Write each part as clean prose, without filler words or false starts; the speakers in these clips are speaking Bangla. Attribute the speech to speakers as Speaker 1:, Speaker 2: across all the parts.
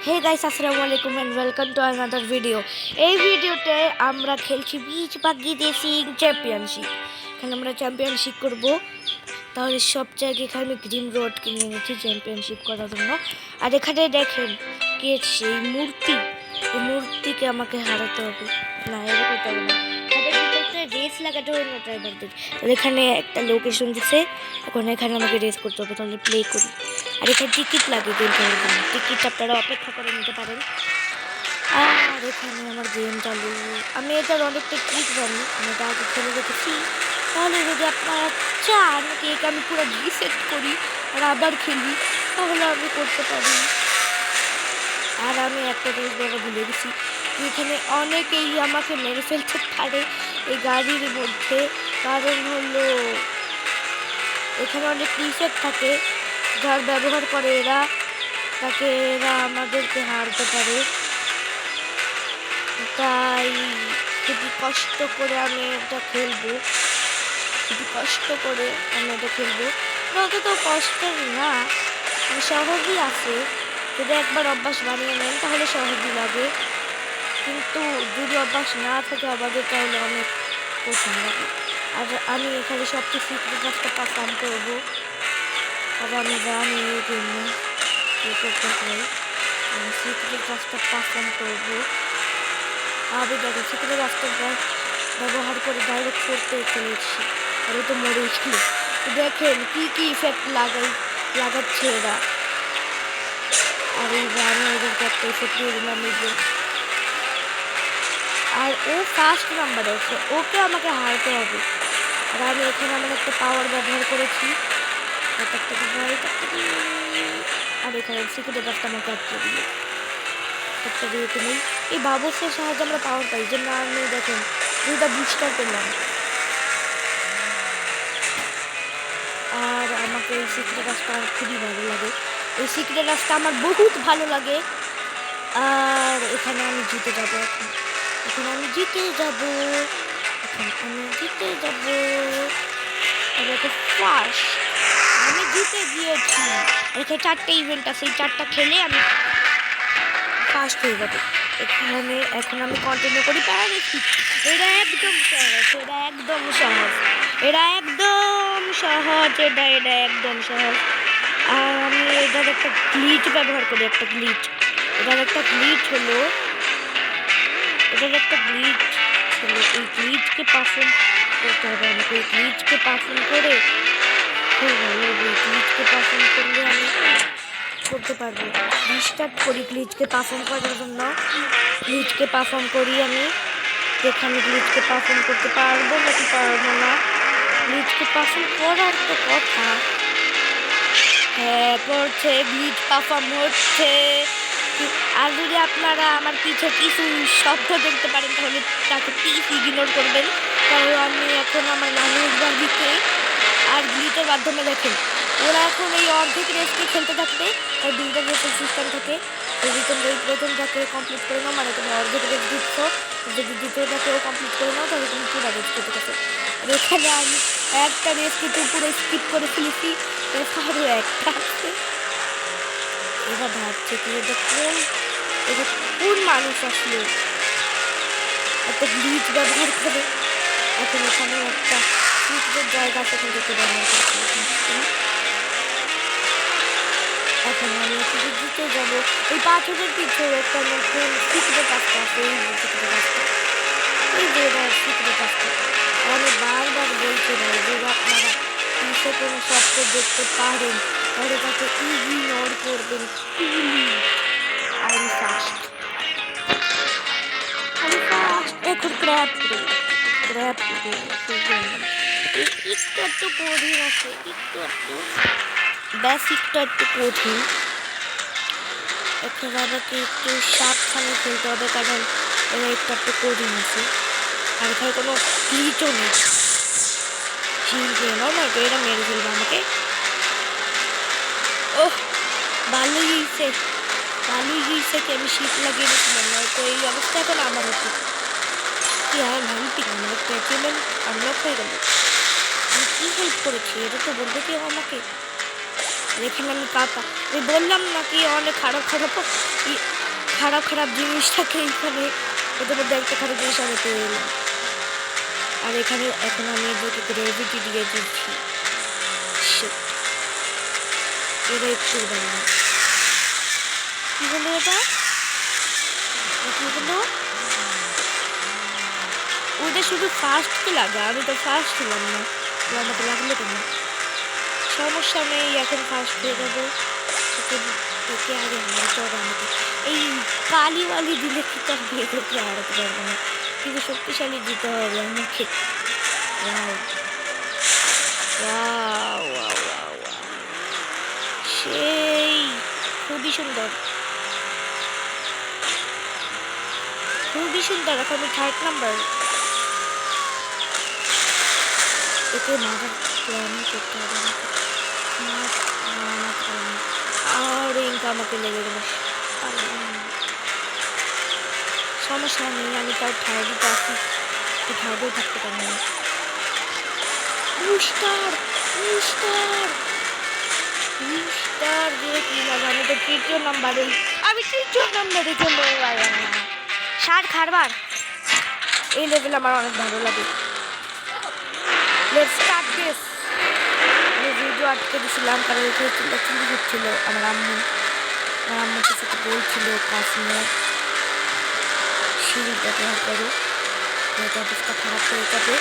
Speaker 1: হে গাইস, আসসালামু আলাইকুম and welcome to another video. এই ভিডিওতে আমরা খেলছি বিচ বাগি রেসিং চ্যাম্পিয়নশিপ। এখানে আমরা চ্যাম্পিয়নশিপ করব। তাহলে সব জায়গায় এখানে গ্রিন রোড কিনে এনেছি চ্যাম্পিয়নশিপ করার জন্য। আর এখানে দেখেন কি সেই মূর্তি, এই মূর্তিকে আমাকে হারাতে হবে। না, এটা করতে হবে না, রেস লাগাতে হবে না ড্রাইভারদের। তাহলে এখানে একটা লোকেশন দিচ্ছে, এখন এখানে আমাকে রেস করতে হবে। তাহলে প্লে করি। আর এখানে টিকিট লাগে গেম খেলার জন্য, টিকিট আপনারা অপেক্ষা করে নিতে পারেন। আর এখানে আমার গেম চালু। আমি এটার অনেকটা ট্রিক জানি, আমি এটা আগে খেলে রেখেছি। তাহলে যদি আপনারা চান যে এটা আমি পুরো রিসেট করি আর আবার খেলি, তাহলে আমি করতে পারি। আর আমি একটা জিনিস বলে ভুলে গেছি, এখানে অনেকেই আমাকে মেরে ফেলতে পারে এই গাড়ির মধ্যে। কারণ হলো এখানে অনেক রিসেট থাকে, যার ব্যবহার করে এরা, তাকে এরা আমাদেরকে হারতে পারে। তাই খুবই কষ্ট করে আমি এটা খেলবো, খুবই কষ্ট করে আমি এটা খেলবো। অত কষ্টের না, সহজই আছে। যদি একবার অভ্যাস বানিয়ে নেন তাহলে সহজই লাগে, কিন্তু যদি অভ্যাস না থাকে আমাদের তাহলে অনেক কঠিন লাগে। আর আমি এখানে সবচেয়ে সিক্রেট কাজটা পারফর্ম করবো। আর আমি জানি এই জন্য করতে হয়, আমি সিক্রেট কাজটা পারফর্ম করবো। আমি দেখেন সিক্রেট কাজটা ব্যবহার করে ডাইরেক্ট করতে চলেছি, আর তো মরেই ছিল। দেখেন কি কি ইফেক্ট লাগাচ্ছে এরা। আর এই যে আমি ওদেরকে একটা ইফেক্ট দিয়ে দিলাম। আর ও ফার্স্ট নাম্বারে আছে, ওকে আমাকে হারতে হবে। আর আমি এখানে আমার একটা পাওয়ার ব্যবহার করেছি, আর এখানে সিক্রেট কাজটা আমাকে আটকে দিল। একটা দিয়েতে নেই, এই বাবসের সাহায্যে আমরা পাওয়ার পাই। যে না, আমি দেখেন দুইটা বুস্টার পেলাম। আর আমাকে এই সিক্রেট রাস্তা আমার খুবই ভালো লাগে, এই সিক্রেট রাস্তা আমার বহুত ভালো লাগে। আর এখানে আমি জিতে যাবো, এখন আমি জিতে যাবো, ফার্স্ট আমি জিতে গিয়েছি। এখানে 4টে ইভেন্ট আছে, এই 4টা খেলে আমি ফার্স্ট হয়ে যাবো। এখানে এখন আমি কন্টিনিউ করি প্যারালাইসিস। এটা একদম সহজ, এটা একদম সহজ, এটা একদম সহজ, এটা একদম সহজ। আর আমি এটার একটা গ্লিচ ব্যবহার করি, একটা গ্লিচ। এটার একটা গ্লিচ হলো, এই গ্লিচকে পারফর্ম করতে হবে আমাকে। এই গ্লিচকে পারফর্ম করে খুব ভালো হবে। গ্লিচকে পারফর্ম করলে আমি করতে পারবো। রিস্টার্ট করি গ্লিচকে পারফর্ম করার জন্য। গ্লিচকে পারফর্ম করি আমি, যেখানে গ্লিচকে পারফর্ম করতে পারবো নাকি পারবো না। গ্লিচকে পারফর্ম করার তো কথা, হ্যাঁ করছে, গ্লিচ পারফর্ম হচ্ছে। আর যদি আপনারা আমার পিছে কিছু শব্দ দেখতে পারেন তাহলে তাকে প্লিজ ইগনোর করবেন, কারণ আমি এখন আমার নানুর বাড়িতে। আর গ্লিচের মাধ্যমে দেখেন ওরা এখন এই অর্ধেক রেসকে খেলতে থাকবে। আর দুইটা রেসের সিস্টেম থাকে, প্রথমটাকে কমপ্লিট করে নাও, মানে তুমি অর্ধেক রেস দিচ্ছ। যদি দ্বিতীয়টাকেও কমপ্লিট করে নাও তাহলে তুমি পুরো রেস খেতে থাকো। আর এখানে আমি একটা রেস কিন্তু পুরো স্কিপ করে ফেলেছি, আরও একটা আছে। এরা ভাবছে কি এটা কোন মানুষ আসলে এত গ্লিচ ব্যবহার করে। এখন এখানে একটা সিক্রেট জায়গা সেখান থেকে ব্যবহার করতে। এখন আমি এখানে জিতে যাবো। এই পাথরের পিছু একটা নতুন সিক্রেট রাস্তা আছে, এই সিক্রেট রাস্তা, এই যে সিক্রেট রাস্তা। আমি বারবার বলছি না, যদি আপনারা পিছে কোনো শব্দ দেখতে পারেন তাহলে তাকে ইগনোর করবেন। আমি ফার্স্ট, এখন ক্র্যাপ একটু কঠিন আছে, একটু কঠিন। এখন আমাকে একটু সাবধানে খেলতে হবে, কারণ একটু কঠিন আছে। আর এখানে কোনো গ্লিচও নেই, না এটা মেরে ফেলবে আমাকে। ওহ, ভালোই গিয়েছে কি আমি শীত লাগিয়ে দিয়েছিলাম, নয়তো এই অবস্থা এখন আমার হতো কি। আর আমার প্যাচেমেন্ট আনলক হয়ে গেল। আমি কি হেল্প করেছি এটা তো বলবে কেউ আমাকে। এখানে আমি কাকা আমি বললাম নাকি অনেক খারাপ খারাপ জিনিস থাকে এখানে, ওদের মধ্যে একটা খারাপ জিনিস আমি পেয়ে এলাম। আর এখানে এখন আমি এদেরকে গ্রেভিটি দিয়ে দিচ্ছি। এটা একটু বানিয়ে কি হলো, এটা কি হলো? ওদের শুধু ফার্স্টকে লাগে, আমি তো ফার্স্ট ছিলাম না, তো আমাকে লাগলো কেন? সমস্যা নেই, এখন ফার্স্ট হয়ে যাবো। তোকে আগে হারাতে হবে আমাকে। এই কালি দিলে কি তার বিয়ে করতে হারাতে পারবো না, কিন্তু শক্তিশালী দিতে হবে আমাকে। সেই খুবই সুন্দর, এখন আমি 3rd নাম্বার। একে মাথার প্ল্যান করতে হবে আর ইনকা আমাকে লেগে গেল। সমস্যা নেই, আমি তার 3rd-ই আছি, 3rd-এও থাকতে পারি না। স্টার দিয়ে কি লাগে? আমি তো 3য় নাম্বারে, চলে ষাট খারবার। এই লেভেল আমার অনেক ভালো লাগে। Let's start this. আমি ভিডিও আটকে দিয়েছিলাম কারণ এখানে চিল্লাচিল্লি হচ্ছিল। আমার আম্মুকে সাথে বলছিল কাশ্মীর সিঁড়ি ব্যবহার করো, এটা অবস্থা খারাপ হয়ে যাবে।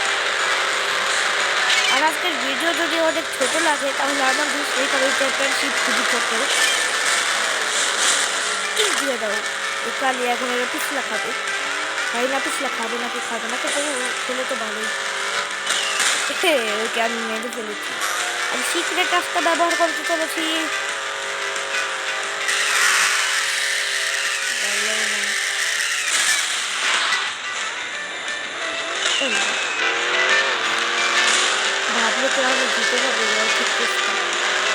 Speaker 1: আর আজকের ভিডিও যদি অনেক ছোট লাগে তাহলে আমার বুঝতেই পারে চ্যাম্পিয়নশিপ খুবই ছোট। কি দিয়ে দাও কালি এখন এরা পিছলা খাবে, তাই না? পিছলা খাবে নাকি খাবে না, কিন্তু খেলে তো ভালোই। ওকে আমি মেরে ফেলেছি, আমি সিক্রেট রাস্তা ব্যবহার করতে চলেছি। ভাবলে তো আমি জিতে যাবো,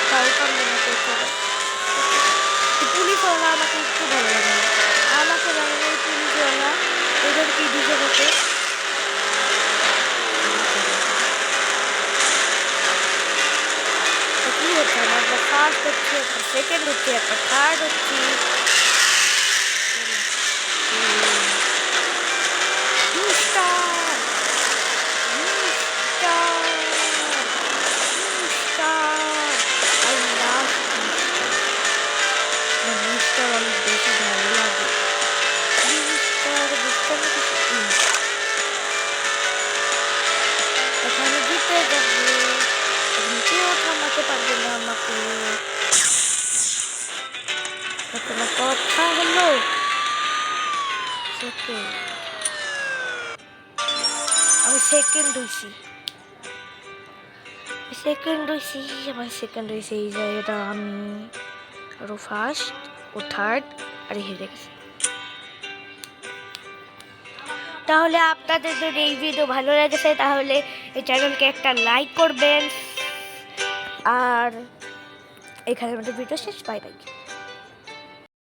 Speaker 1: তাও পারবো না। পুলিশওয়ালা আমাকে একটু ভালো লাগে না, আমাকে লাগে না এই পুলিশওয়ালা, এদের কি দিকে হতে কি হচ্ছে? আমার একটা ফার্স্ট হচ্ছে, একটা সেকেন্ড হচ্ছে, একটা থার্ড হচ্ছে। অনেক বেশি ভালো লাগে। এখানে জিতে যাবো, কেউ থামাতে পারবে না আমাকে। কোনো কথা হলো আমি সেকেন্ড হয়েছি, আমার সেকেন্ড হয়েছে। এই জায়গাটা আমি আরো ফার্স্ট ও থার্ড আর হেরে গেছি। তাহলে আপনাদের যদি এই ভিডিও ভালো লেগেছে তাহলে এই চ্যানেলকে একটা লাইক করবেন। আর এখানে আমাদের ভিডিও শেষ, বাই বাই।